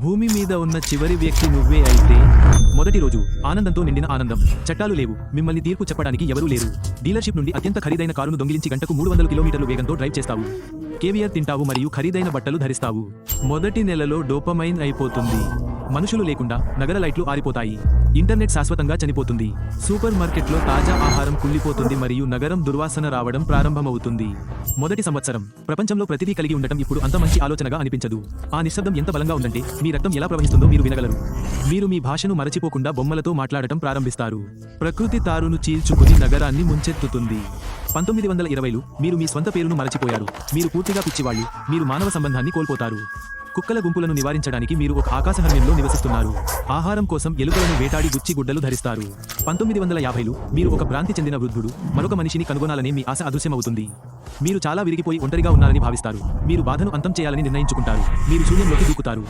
భూమి మీద ఉన్న చివరి వ్యక్తి నువ్వే అయితే మొదటి రోజు ఆనందంతో నిండిన ఆనందం. చట్టాలు లేవు, మిమ్మల్ని తీర్పు చెప్పడానికి ఎవరూ లేరు. డీలర్షిప్ నుండి అత్యంత ఖరీదైన కారును దొంగిలించి గంటకు 300 కిలోమీటర్లు వేగంతో డ్రైవ్ చేస్తావు. కేవియర్ తింటావు మరియు ఖరీదైన బట్టలు ధరిస్తావు. మొదటి నెలలో డోపమైన్ అయిపోతుంది. మనుషులు లేకుండా నగర లైట్లు ఆరిపోతాయి. ఇంటర్నెట్ శాశ్వతంగా చనిపోతుంది. సూపర్ మార్కెట్లో తాజా ఆహారం కుళ్ళిపోతుంది మరియు నగరం దుర్వాసన రావడం ప్రారంభమవుతుంది. మొదటి సంవత్సరం ప్రపంచంలో ప్రతిదీ కలిగి ఉండటం ఇప్పుడు అంత మంచి ఆలోచనగా అనిపించదు. ఆ నిశ్శబ్దం ఎంత బలంగా ఉందంటే మీ రక్తం ఎలా ప్రవహిస్తుందో మీరు వినగలరు. మీరు మీ భాషను మరచిపోకుండా బొమ్మలతో మాట్లాడటం ప్రారంభిస్తారు. ప్రకృతి తారును చీల్చుకుని నగరాన్ని ముంచెత్తుతుంది. 1920లు మీరు మీ స్వంత పేరును మరచిపోయారు. మీరు పూర్తిగా పిచ్చివాళ్ళు. మీరు మానవ సంబంధాన్ని కోల్పోతారు. కుక్కల గుంపులను నివారించడానికి మీరు ఒక ఆకాశహర్మ్యంలో నివసిస్తున్నారు. ఆహారం కోసం ఎలుకలను వేటాడి గుచ్చి గుడ్డలు ధరిస్తారు. 1950లు మీరు ఒక భ్రాంతి చెందిన వృద్ధుడు మరొక మనిషిని కనుగొనాలనే మీ ఆశ అదృశ్యమవుతుంది. మీరు చాలా విరిగిపోయి ఒంటరిగా ఉన్నారని భావిస్తారు. మీరు బాధను అంతం చేయాలని నిర్ణయించుకుంటారు. మీరు శూన్యంలోకి దూకుతారు.